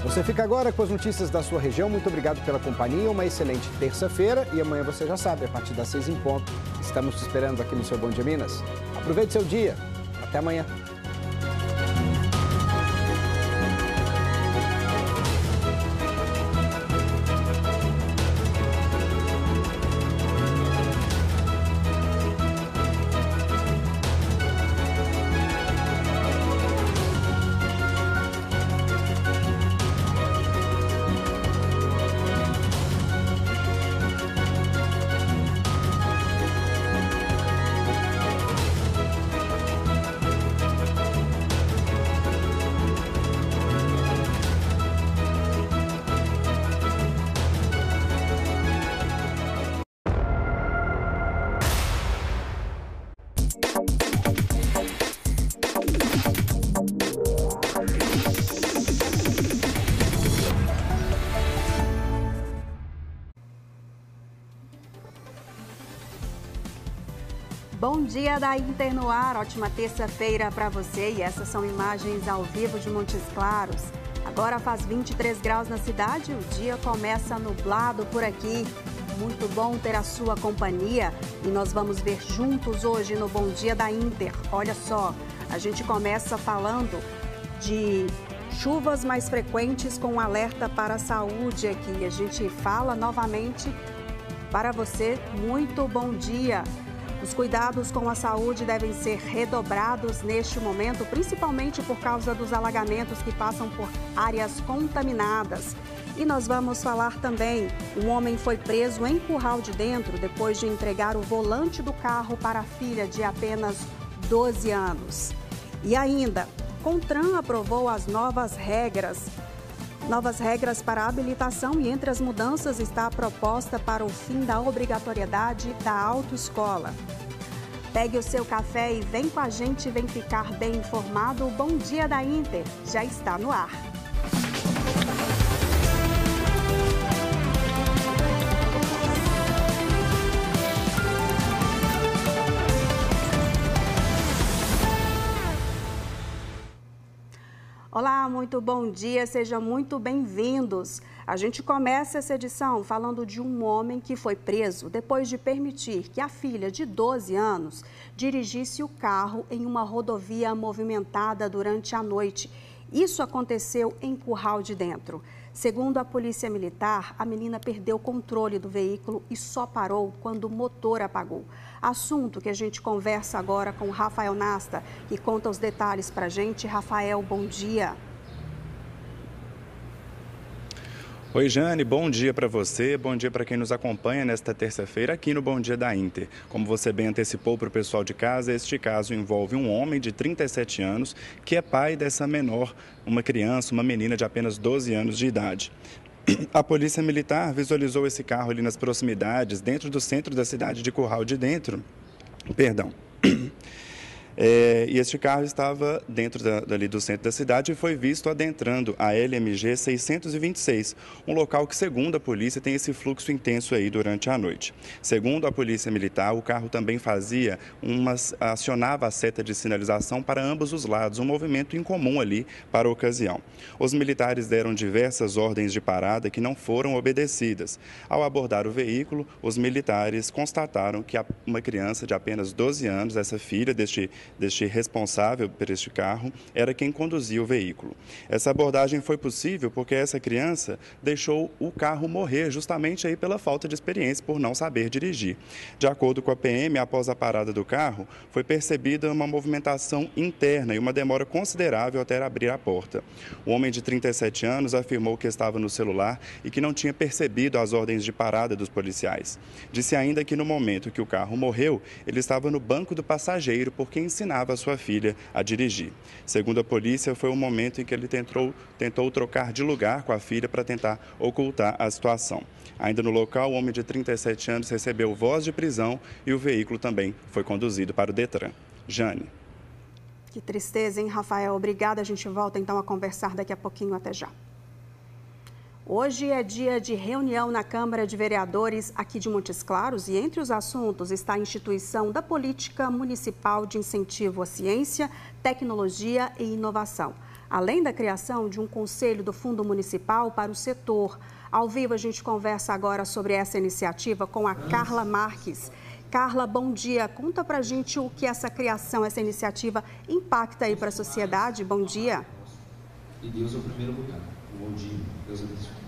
Você fica agora com as notícias da sua região. Muito obrigado pela companhia. Uma excelente terça-feira. E amanhã você já sabe, a partir das 6 em ponto, estamos te esperando aqui no seu Bom Dia Minas. Aproveite seu dia. Até amanhã. Bom dia da Inter no ar, ótima terça-feira para você e essas são imagens ao vivo de Montes Claros. Agora faz 23 graus na cidade, o dia começa nublado por aqui. Muito bom ter a sua companhia e nós vamos ver juntos hoje no Bom Dia da Inter. Olha só, a gente começa falando de chuvas mais frequentes com alerta para a saúde aqui. A gente fala novamente para você, muito bom dia. Os cuidados com a saúde devem ser redobrados neste momento, principalmente por causa dos alagamentos que passam por áreas contaminadas. E nós vamos falar também, um homem foi preso em Curral de Dentro depois de entregar o volante do carro para a filha de apenas 12 anos. E ainda, CONTRAN aprovou as novas regras para a habilitação e entre as mudanças está a proposta para o fim da obrigatoriedade da autoescola. Pegue o seu café e vem com a gente, vem ficar bem informado. O Bom Dia da Inter já está no ar. Olá, muito bom dia, sejam muito bem-vindos. A gente começa essa edição falando de um homem que foi preso depois de permitir que a filha de 12 anos dirigisse o carro em uma rodovia movimentada durante a noite. Isso aconteceu em Curral de Dentro. Segundo a Polícia Militar, a menina perdeu o controle do veículo e só parou quando o motor apagou. Assunto que a gente conversa agora com o Rafael Nasta, que conta os detalhes para a gente. Rafael, bom dia. Oi, Jane, bom dia para você, bom dia para quem nos acompanha nesta terça-feira aqui no Bom Dia da Inter. Como você bem antecipou para o pessoal de casa, este caso envolve um homem de 37 anos que é pai dessa menor, uma criança, uma menina de apenas 12 anos de idade. A Polícia Militar visualizou esse carro ali nas proximidades, dentro do centro da cidade de Curral de Dentro. E este carro estava dentro dali do centro da cidade e foi visto adentrando a LMG 626, um local que, segundo a polícia, tem esse fluxo intenso aí durante a noite. Segundo a Polícia Militar, o carro também acionava a seta de sinalização para ambos os lados, um movimento incomum ali para a ocasião. Os militares deram diversas ordens de parada que não foram obedecidas. Ao abordar o veículo, os militares constataram que uma criança de apenas 12 anos, essa filha deste responsável por este carro, era quem conduzia o veículo. Essa abordagem foi possível porque essa criança deixou o carro morrer justamente aí pela falta de experiência, por não saber dirigir. De acordo com a PM, após a parada do carro, foi percebida uma movimentação interna e uma demora considerável até abrir a porta. O homem de 37 anos afirmou que estava no celular e que não tinha percebido as ordens de parada dos policiais. Disse ainda que no momento que o carro morreu, ele estava no banco do passageiro porque ensinava a sua filha a dirigir. Segundo a polícia, foi o momento em que ele tentou trocar de lugar com a filha para tentar ocultar a situação. Ainda no local, o homem de 37 anos recebeu voz de prisão e o veículo também foi conduzido para o Detran. Jane. Que tristeza, hein, Rafael? Obrigada. A gente volta então a conversar daqui a pouquinho. Até já. Hoje é dia de reunião na Câmara de Vereadores aqui de Montes Claros e entre os assuntos está a instituição da Política Municipal de Incentivo à Ciência, Tecnologia e Inovação. além da criação de um conselho do Fundo Municipal para o setor. Ao vivo, a gente conversa agora sobre essa iniciativa com a Carla Marques. Carla, bom dia. Conta pra gente o que essa criação, essa iniciativa impacta aí para a sociedade. Bom dia. E Deus é o primeiro lugar. Bom dia. Deus abençoe.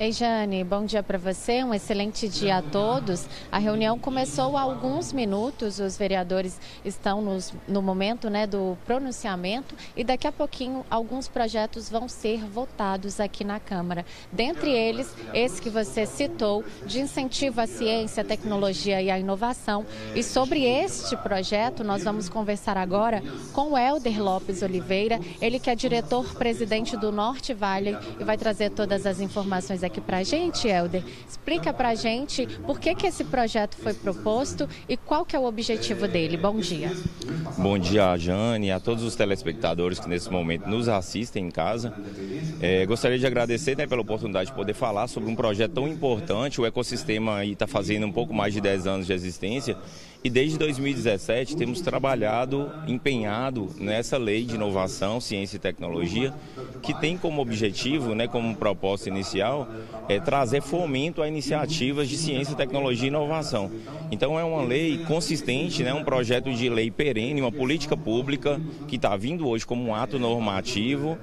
Ei, Jane, bom dia para você, um excelente dia a todos. A reunião começou há alguns minutos, os vereadores estão no momento do pronunciamento e daqui a pouquinho alguns projetos vão ser votados aqui na Câmara. Dentre eles, esse que você citou, de incentivo à ciência, à tecnologia e à inovação. E sobre este projeto, nós vamos conversar agora com o Helder Lopes Oliveira, ele que é diretor-presidente do Norte Valley e vai trazer todas as informações aqui para a gente, Helder. Explica para a gente por que esse projeto foi proposto e qual que é o objetivo dele. Bom dia. Bom dia, Jane, e a todos os telespectadores que nesse momento nos assistem em casa. Gostaria de agradecer pela oportunidade de poder falar sobre um projeto tão importante. O ecossistema está fazendo um pouco mais de 10 anos de existência e desde 2017 temos trabalhado, empenhado nessa lei de inovação, ciência e tecnologia, que tem como objetivo, como proposta inicial, trazer fomento a iniciativas de ciência, tecnologia e inovação. Então é uma lei consistente, um projeto de lei perene, uma política pública que está vindo hoje como um ato normativo,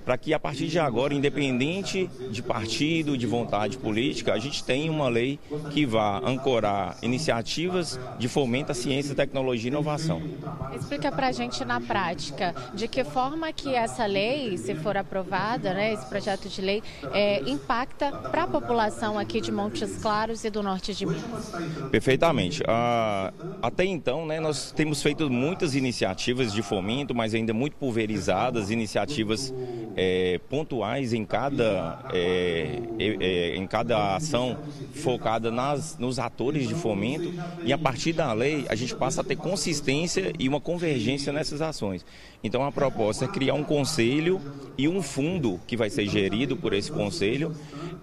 para que a partir de agora, independente de partido, de vontade política, a gente tenha uma lei que vá ancorar iniciativas de fomento à ciência, tecnologia e inovação. Explica para a gente na prática de que forma que essa lei, se for aprovada, esse projeto de lei, impacta para a população aqui de Montes Claros e do norte de Minas. Perfeitamente. Até então, nós temos feito muitas iniciativas de fomento, mas ainda muito pulverizadas, iniciativas pontuais em cada ação focada nos atores de fomento, e a partir da lei a gente passa a ter consistência e uma convergência nessas ações. Então a proposta é criar um conselho e um fundo que vai ser gerido por esse conselho,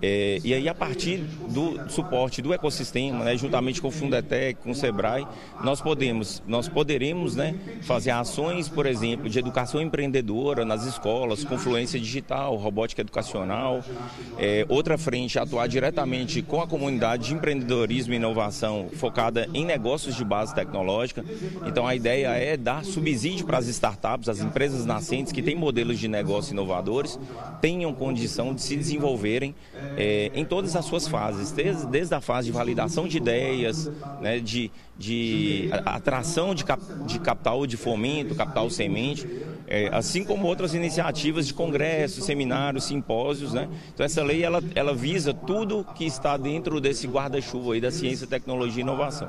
e aí a partir do suporte do ecossistema, juntamente com o Fundetec, com o Sebrae, nós poderemos fazer ações, por exemplo, de educação empreendedora nas escolas, com fluência digital, robótica educacional. Outra frente, atuar diretamente com a comunidade de empreendedorismo e inovação focada em negócios de base tecnológica. Então a ideia é dar subsídio para as startups, as empresas nascentes que têm modelos de negócio inovadores, tenham condição de se desenvolverem em todas as suas fases, desde a fase de validação de ideias, de atração de capital de fomento, capital semente, assim como outras iniciativas de congressos, seminários, simpósios. Então essa lei ela visa tudo que está dentro desse guarda-chuva aí da ciência, tecnologia e inovação.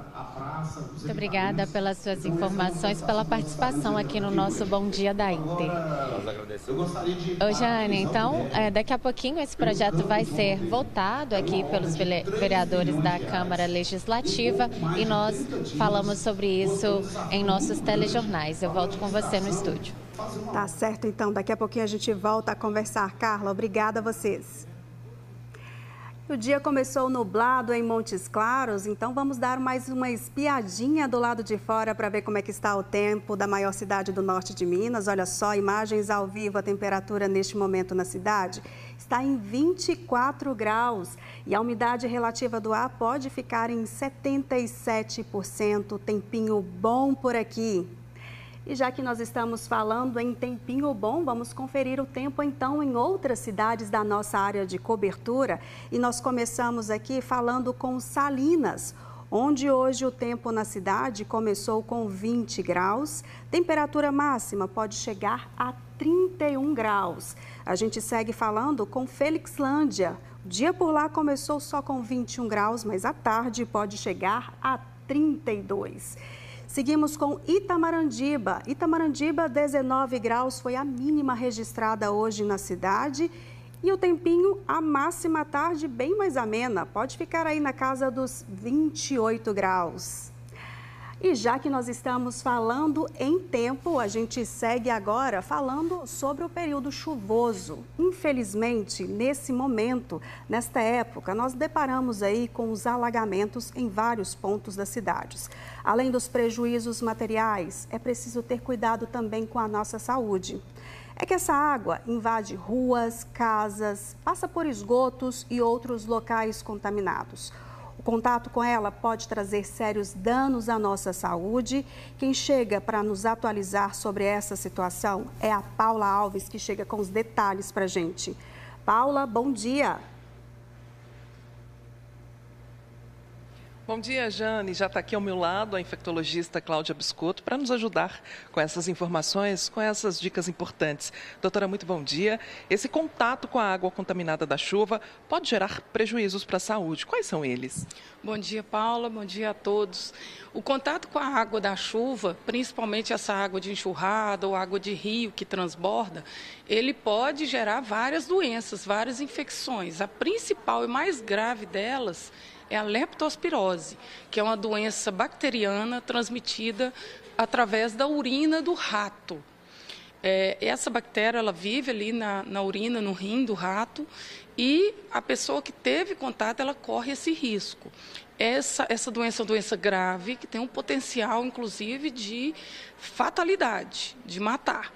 Muito obrigada pelas suas informações, pela participação aqui no nosso Bom Dia da Inter. Nós agradecemos. Ô, Jane, então, daqui a pouquinho esse projeto vai ser votado aqui pelos vereadores da Câmara Legislativa e nós falamos sobre isso em nossos telejornais. Eu volto com você no estúdio. Tá certo, então. Daqui a pouquinho a gente volta a conversar. Carla, obrigada a vocês. O dia começou nublado em Montes Claros, então vamos dar mais uma espiadinha do lado de fora para ver como é que está o tempo da maior cidade do norte de Minas. Olha só, imagens ao vivo, a temperatura neste momento na cidade está em 24 graus e a umidade relativa do ar pode ficar em 77%, tempinho bom por aqui. E já que nós estamos falando em tempinho bom, vamos conferir o tempo então em outras cidades da nossa área de cobertura. E nós começamos aqui falando com Salinas, onde hoje o tempo na cidade começou com 20 graus. Temperatura máxima pode chegar a 31 graus. A gente segue falando com Felixlândia. O dia por lá começou só com 21 graus, mas à tarde pode chegar a 32. Seguimos com Itamarandiba. Itamarandiba, 19 graus, foi a mínima registrada hoje na cidade. E o tempinho, a máxima à tarde, bem mais amena. Pode ficar aí na casa dos 28 graus. E já que nós estamos falando em tempo, a gente segue agora falando sobre o período chuvoso. Infelizmente, nesse momento, nesta época, nós deparamos aí com os alagamentos em vários pontos das cidades. Além dos prejuízos materiais, é preciso ter cuidado também com a nossa saúde. é que essa água invade ruas, casas, passa por esgotos e outros locais contaminados. O contato com ela pode trazer sérios danos à nossa saúde. Quem chega para nos atualizar sobre essa situação é a Paula Alves, que chega com os detalhes para a gente. Paula, bom dia. Bom dia, Jane. Já está aqui ao meu lado a infectologista Cláudia Biscotto para nos ajudar com essas informações, com essas dicas importantes. Doutora, muito bom dia. Esse contato com a água contaminada da chuva pode gerar prejuízos para a saúde. Quais são eles? Bom dia, Paula. Bom dia a todos. O contato com a água da chuva, principalmente essa água de enxurrada ou água de rio que transborda, ele pode gerar várias doenças, várias infecções. A principal e mais grave delas é a leptospirose, que é uma doença bacteriana transmitida através da urina do rato. Essa bactéria ela vive ali na urina, no rim do rato, e a pessoa que teve contato, ela corre esse risco. Essa doença é uma doença grave, que tem um potencial, inclusive, de fatalidade, de matar.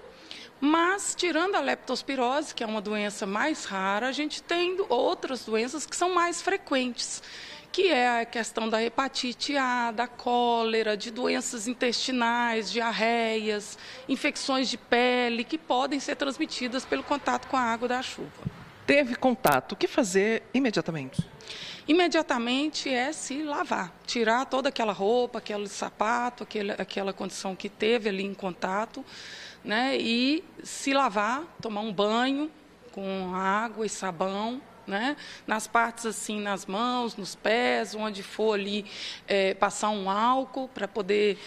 Mas, tirando a leptospirose, que é uma doença mais rara, a gente tem outras doenças que são mais frequentes, que é a questão da hepatite A, da cólera, de doenças intestinais, diarreias, infecções de pele, que podem ser transmitidas pelo contato com a água da chuva. Teve contato, o que fazer imediatamente? Imediatamente é se lavar, tirar toda aquela roupa, aquele sapato, aquela condição que teve ali em contato, né? E se lavar, tomar um banho com água e sabão, né? Nas partes assim, nas mãos, nos pés, onde for ali, passar um álcool para poder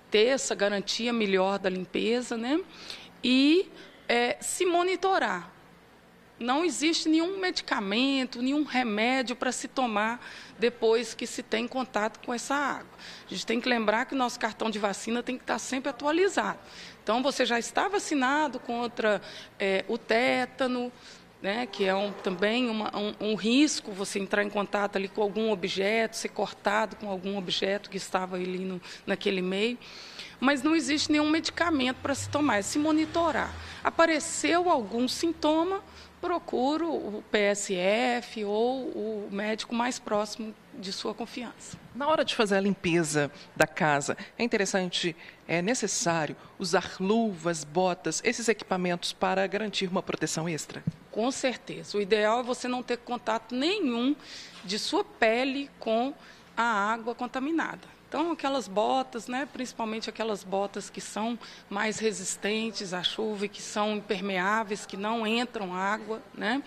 ter essa garantia melhor da limpeza, né? E se monitorar. Não existe nenhum medicamento, nenhum remédio para se tomar depois que se tem contato com essa água. A gente tem que lembrar que o nosso cartão de vacina tem que estar sempre atualizado. Então, você já está vacinado contra o tétano, né, que é também um risco você entrar em contato ali com algum objeto, ser cortado com algum objeto que estava ali naquele meio. Mas não existe nenhum medicamento para se tomar, é se monitorar. Apareceu algum sintoma, procura o PSF ou o médico mais próximo de sua confiança. Na hora de fazer a limpeza da casa, é necessário usar luvas, botas, esses equipamentos para garantir uma proteção extra? Com certeza. O ideal é você não ter contato nenhum de sua pele com a água contaminada. Então, aquelas botas, né, principalmente aquelas botas que são mais resistentes à chuva e que são impermeáveis, que não entram água, né,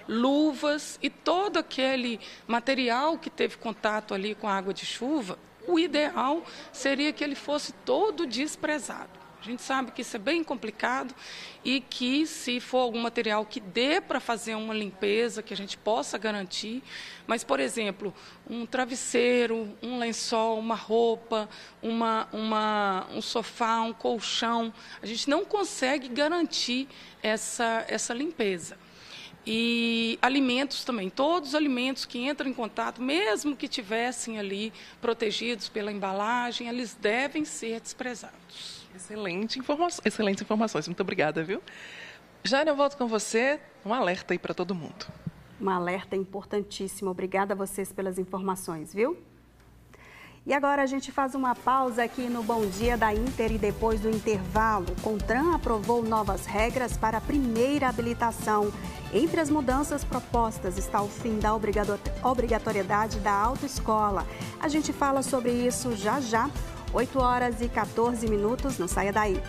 luvas e todo aquele material que teve contato ali com a água de chuva, o ideal seria que ele fosse todo desprezado. A gente sabe que isso é bem complicado e que, se for algum material que dê para fazer uma limpeza, que a gente possa garantir, mas, por exemplo, um travesseiro, um lençol, uma roupa, um sofá, um colchão, a gente não consegue garantir essa limpeza. E alimentos também, todos os alimentos que entram em contato, mesmo que tivessem ali protegidos pela embalagem, eles devem ser desprezados. Excelentes informações, muito obrigada, viu? Jane, eu volto com você, um alerta aí para todo mundo. Um alerta importantíssimo, obrigada a vocês pelas informações, viu? E agora a gente faz uma pausa aqui no Bom Dia da Inter e depois do intervalo, o CONTRAN aprovou novas regras para a primeira habilitação. Entre as mudanças propostas está o fim da obrigatoriedade da autoescola. A gente fala sobre isso já já. 8h14, não saia daí.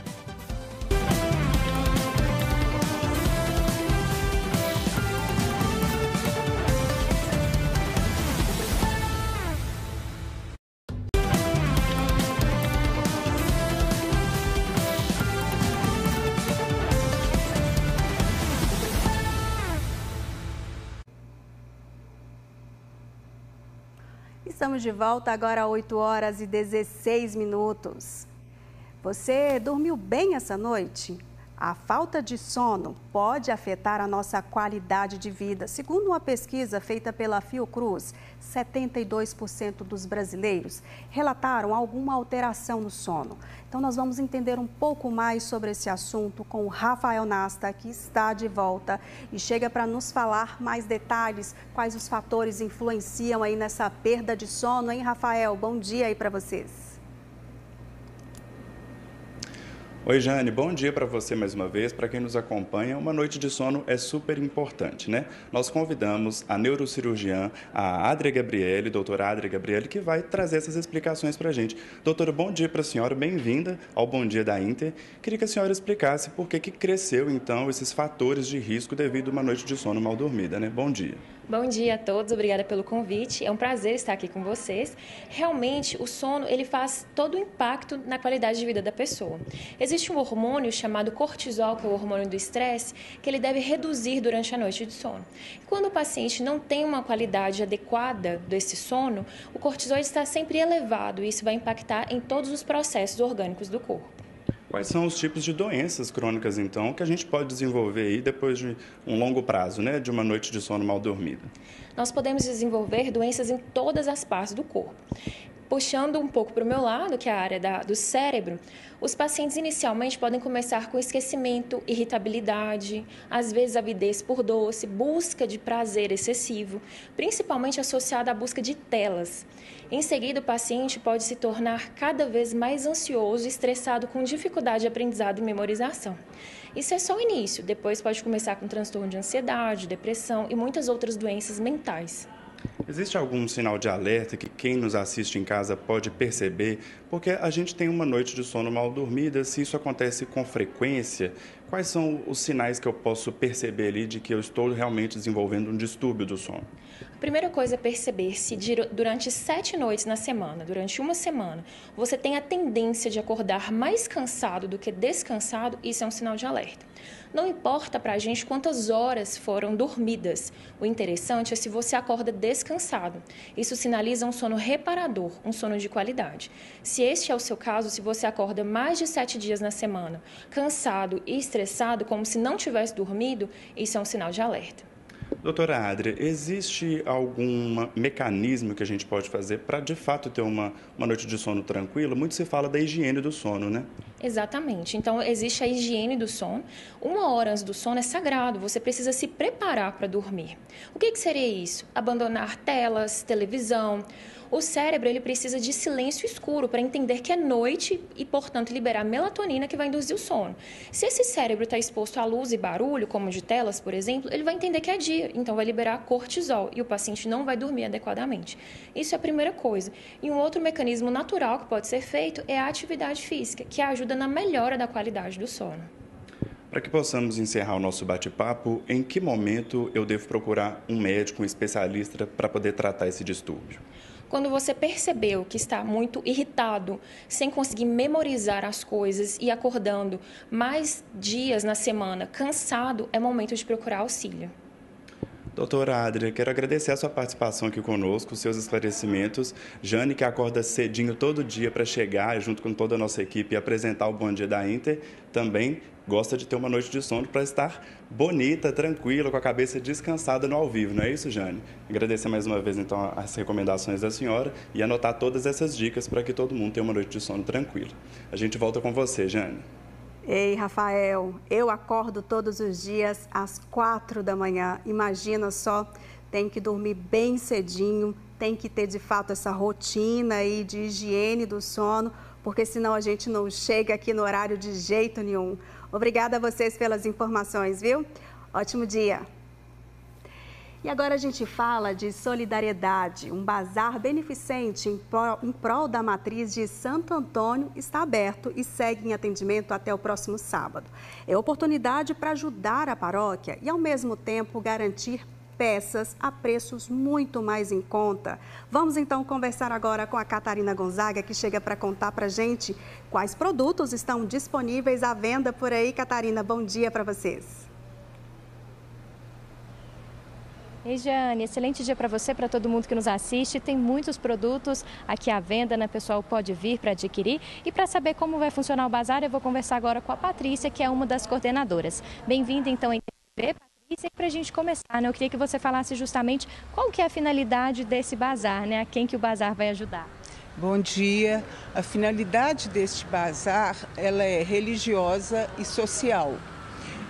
Estamos de volta agora às 8h16. Você dormiu bem essa noite? A falta de sono pode afetar a nossa qualidade de vida. Segundo uma pesquisa feita pela Fiocruz, 72% dos brasileiros relataram alguma alteração no sono. Então, nós vamos entender um pouco mais sobre esse assunto com o Rafael Nasta, que está de volta e chega para nos falar mais detalhes, quais os fatores influenciam aí nessa perda de sono, hein, Rafael? Bom dia aí para vocês. Oi, Jane, bom dia para você mais uma vez. Para quem nos acompanha, uma noite de sono é super importante, né? Nós convidamos a neurocirurgiã, a Adria Gabriele, doutora Adria Gabriele, que vai trazer essas explicações para a gente. Doutora, bom dia para a senhora, bem-vinda ao Bom Dia da Inter. Queria que a senhora explicasse por que cresceu, então, esses fatores de risco devido a uma noite de sono mal dormida, né? Bom dia. Bom dia a todos, obrigada pelo convite. É um prazer estar aqui com vocês. Realmente, o sono, ele faz todo o impacto na qualidade de vida da pessoa. Existe um hormônio chamado cortisol, que é o hormônio do estresse, que ele deve reduzir durante a noite de sono. Quando o paciente não tem uma qualidade adequada desse sono, o cortisol está sempre elevado e isso vai impactar em todos os processos orgânicos do corpo. Quais são os tipos de doenças crônicas, então, que a gente pode desenvolver aí depois de um longo prazo, né, de uma noite de sono mal dormida? Nós podemos desenvolver doenças em todas as partes do corpo. Puxando um pouco para o meu lado, que é a área do cérebro, os pacientes inicialmente podem começar com esquecimento, irritabilidade, às vezes avidez por doce, busca de prazer excessivo, principalmente associada à busca de telas. Em seguida, o paciente pode se tornar cada vez mais ansioso e estressado com dificuldade de aprendizado e memorização. Isso é só o início, depois pode começar com transtorno de ansiedade, depressão e muitas outras doenças mentais. Existe algum sinal de alerta que quem nos assiste em casa pode perceber? Porque a gente tem uma noite de sono mal dormida, se isso acontece com frequência, quais são os sinais que eu posso perceber ali de que eu estou realmente desenvolvendo um distúrbio do sono? A primeira coisa é perceber se durante 7 noites na semana, durante uma semana, você tem a tendência de acordar mais cansado do que descansado, isso é um sinal de alerta. Não importa para a gente quantas horas foram dormidas. O interessante é se você acorda descansado. Isso sinaliza um sono reparador, um sono de qualidade. Se este é o seu caso, se você acorda mais de 7 dias na semana, cansado e estressado, como se não tivesse dormido, isso é um sinal de alerta. Doutora Adria, existe algum mecanismo que a gente pode fazer para, de fato, ter uma noite de sono tranquila? Muito se fala da higiene do sono, né? Exatamente. Então, existe a higiene do sono. 1 hora antes do sono é sagrado, você precisa se preparar para dormir. O que seria isso? Abandonar telas, televisão. O cérebro ele precisa de silêncio escuro para entender que é noite e, portanto, liberar melatonina que vai induzir o sono. Se esse cérebro está exposto à luz e barulho, como de telas, por exemplo, ele vai entender que é dia, então vai liberar cortisol e o paciente não vai dormir adequadamente. Isso é a primeira coisa. E um outro mecanismo natural que pode ser feito é a atividade física, que ajuda na melhora da qualidade do sono. Para que possamos encerrar o nosso bate-papo, em que momento eu devo procurar um médico, um especialista, para poder tratar esse distúrbio? Quando você percebeu que está muito irritado, sem conseguir memorizar as coisas e acordando mais dias na semana, cansado, é momento de procurar auxílio. Doutora Adria, quero agradecer a sua participação aqui conosco, os seus esclarecimentos. Jane, que acorda cedinho todo dia para chegar, junto com toda a nossa equipe, e apresentar o Bom Dia da Inter, também gosta de ter uma noite de sono para estar bonita, tranquila, com a cabeça descansada no ao vivo, não é isso, Jane? Agradecer mais uma vez, então, as recomendações da senhora e anotar todas essas dicas para que todo mundo tenha uma noite de sono tranquila. A gente volta com você, Jane. Ei, Rafael, eu acordo todos os dias às 4 da manhã. Imagina só, tem que dormir bem cedinho, tem que ter de fato essa rotina aí de higiene do sono, porque senão a gente não chega aqui no horário de jeito nenhum. Obrigada a vocês pelas informações, viu? Ótimo dia! E agora a gente fala de solidariedade. Um bazar beneficente em prol da matriz de Santo Antônio está aberto e segue em atendimento até o próximo sábado. É oportunidade para ajudar a paróquia e, ao mesmo tempo, garantir peças a preços muito mais em conta. Vamos então conversar agora com a Catarina Gonzaga, que chega para contar para a gente quais produtos estão disponíveis à venda por aí. Catarina, bom dia para vocês. Ei, Jane, excelente dia para você, para todo mundo que nos assiste. Tem muitos produtos aqui à venda, né? O pessoal pode vir para adquirir. E para saber como vai funcionar o bazar, eu vou conversar agora com a Patrícia, que é uma das coordenadoras. Bem-vinda, então, em TV, Patrícia. E para a gente começar, né? Eu queria que você falasse justamente qual que é a finalidade desse bazar, né? A quem que o bazar vai ajudar. Bom dia. A finalidade deste bazar, ela é religiosa e social.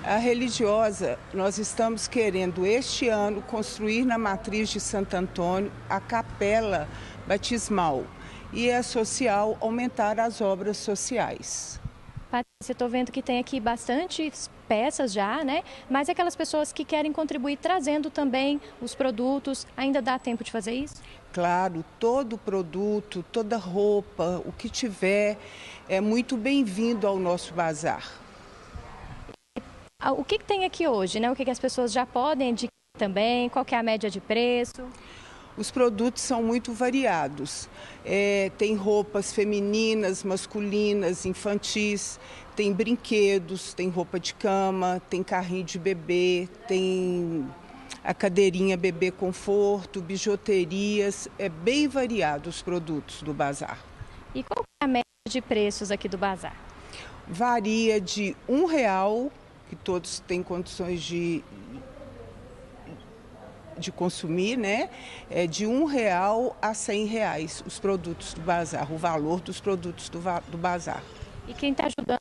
A religiosa, nós estamos querendo este ano construir na matriz de Santo Antônio a capela batismal e a social aumentar as obras sociais. Patrícia, estou vendo que tem aqui bastante peças já, né? Mas aquelas pessoas que querem contribuir trazendo também os produtos, ainda dá tempo de fazer isso? Claro, todo produto, toda roupa, o que tiver, é muito bem-vindo ao nosso bazar. O que tem aqui hoje, né? O que as pessoas já podem adquirir também? Qual que é a média de preço? Os produtos são muito variados. Tem roupas femininas, masculinas, infantis, tem brinquedos, tem roupa de cama, tem carrinho de bebê, tem a cadeirinha bebê conforto, bijuterias. É bem variado os produtos do bazar. E qual é a média de preços aqui do bazar? Varia de R$1, que todos têm condições de consumir, né? É de R$1 a R$100 os produtos do bazar, o valor dos produtos do bazar. E quem está ajudando?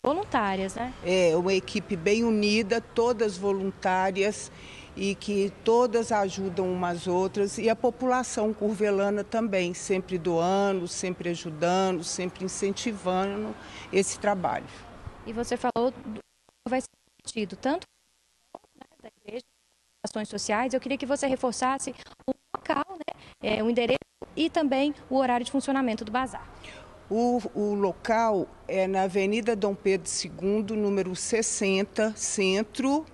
Voluntárias, né? É uma equipe bem unida, todas voluntárias e que todas ajudam umas às outras, e a população curvelana também, sempre doando, sempre ajudando, sempre incentivando esse trabalho. E você falou que vai ser repetido tanto da igreja, ações sociais. Eu queria que você reforçasse o local, né, o endereço e também o horário de funcionamento do bazar. O local é na Avenida Dom Pedro II, número 60, Centro,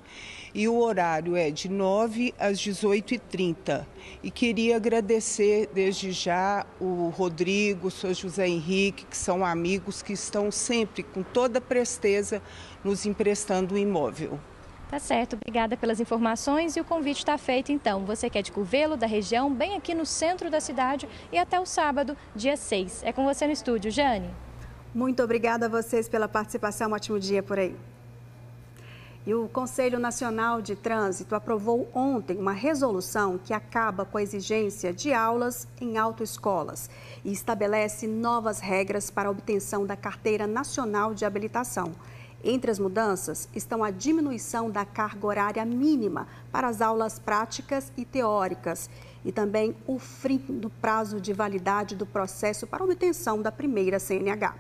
e o horário é de 9 às 18h30. E queria agradecer desde já o Rodrigo, o Sr. José Henrique, que são amigos que estão sempre, com toda presteza, nos emprestando o imóvel. Tá certo, obrigada pelas informações e o convite está feito então. Você que é de Curvelo, da região, bem aqui no centro da cidade e até o sábado, dia 6. É com você no estúdio, Jane. Muito obrigada a vocês pela participação, um ótimo dia por aí. E o Conselho Nacional de Trânsito aprovou ontem uma resolução que acaba com a exigência de aulas em autoescolas e estabelece novas regras para a obtenção da Carteira Nacional de Habilitação. Entre as mudanças estão a diminuição da carga horária mínima para as aulas práticas e teóricas e também o fim do prazo de validade do processo para obtenção da primeira CNH.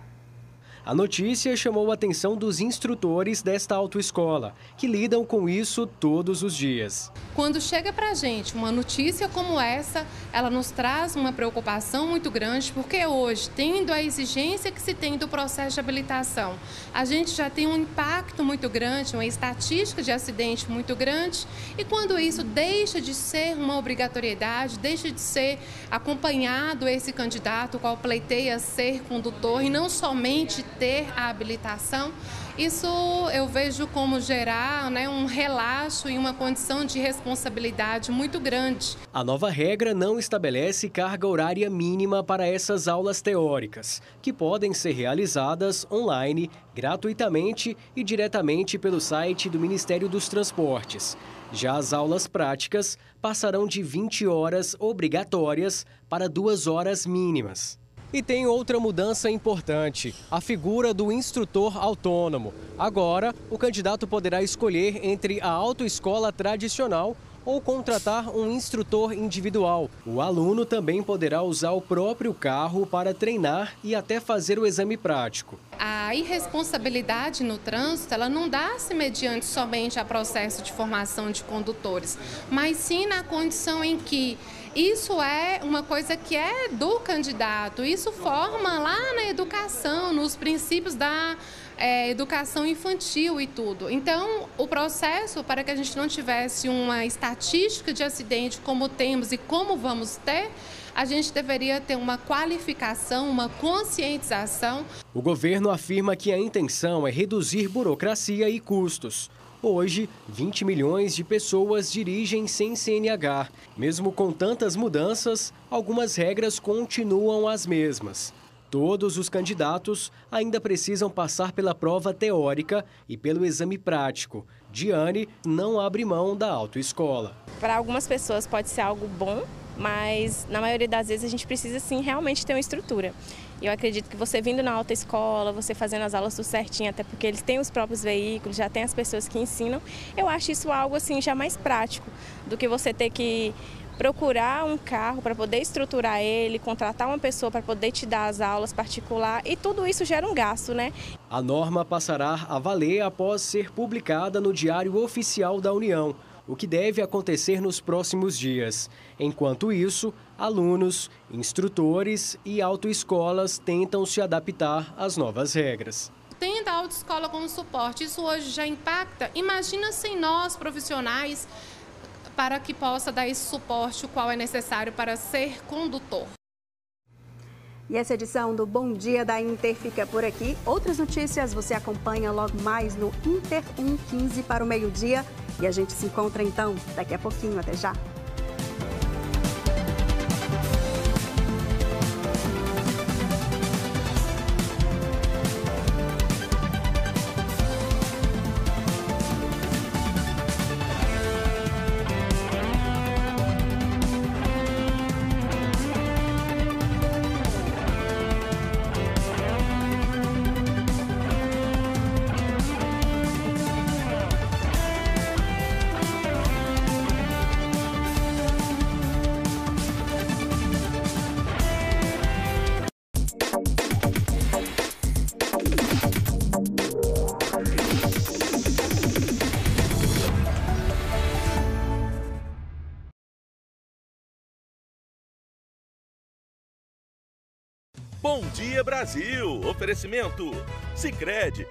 A notícia chamou a atenção dos instrutores desta autoescola, que lidam com isso todos os dias. Quando chega para a gente uma notícia como essa, ela nos traz uma preocupação muito grande, porque hoje, tendo a exigência que se tem do processo de habilitação, a gente já tem um impacto muito grande, uma estatística de acidente muito grande, e quando isso deixa de ser uma obrigatoriedade, deixa de ser acompanhado esse candidato, qual pleiteia ser condutor, e não somente ter a habilitação, isso eu vejo como gerar, né, um relaxo e uma condição de responsabilidade muito grande. A nova regra não estabelece carga horária mínima para essas aulas teóricas, que podem ser realizadas online, gratuitamente e diretamente pelo site do Ministério dos Transportes. Já as aulas práticas passarão de 20 horas obrigatórias para 2 horas mínimas. E tem outra mudança importante, a figura do instrutor autônomo. Agora, o candidato poderá escolher entre a autoescola tradicional ou contratar um instrutor individual. O aluno também poderá usar o próprio carro para treinar e até fazer o exame prático. A irresponsabilidade no trânsito, ela não dá-se mediante somente a processo de formação de condutores, mas sim na condição em que isso é uma coisa que é do candidato, isso forma lá na educação, nos princípios da educação infantil e tudo. Então, o processo, para que a gente não tivesse uma estatística de acidente como temos e como vamos ter, a gente deveria ter uma qualificação, uma conscientização. O governo afirma que a intenção é reduzir burocracia e custos. Hoje, 20 milhões de pessoas dirigem sem CNH. Mesmo com tantas mudanças, algumas regras continuam as mesmas. Todos os candidatos ainda precisam passar pela prova teórica e pelo exame prático. Diane não abre mão da autoescola. Para algumas pessoas pode ser algo bom, mas na maioria das vezes a gente precisa sim realmente ter uma estrutura. Eu acredito que você vindo na autoescola, você fazendo as aulas tudo certinho, até porque eles têm os próprios veículos, já tem as pessoas que ensinam, eu acho isso algo assim já mais prático do que você ter que procurar um carro para poder estruturar ele, contratar uma pessoa para poder te dar as aulas particular, e tudo isso gera um gasto, né? A norma passará a valer após ser publicada no Diário Oficial da União, o que deve acontecer nos próximos dias. Enquanto isso, alunos, instrutores e autoescolas tentam se adaptar às novas regras. Tendo a autoescola como suporte, isso hoje já impacta. Imagina sem nós, profissionais, para que possa dar esse suporte, o qual é necessário para ser condutor. E essa edição do Bom Dia da Inter fica por aqui. Outras notícias você acompanha logo mais no Inter 1:15 para o meio-dia. E a gente se encontra então daqui a pouquinho. Até já! Bom Dia Brasil. Oferecimento Sicredi.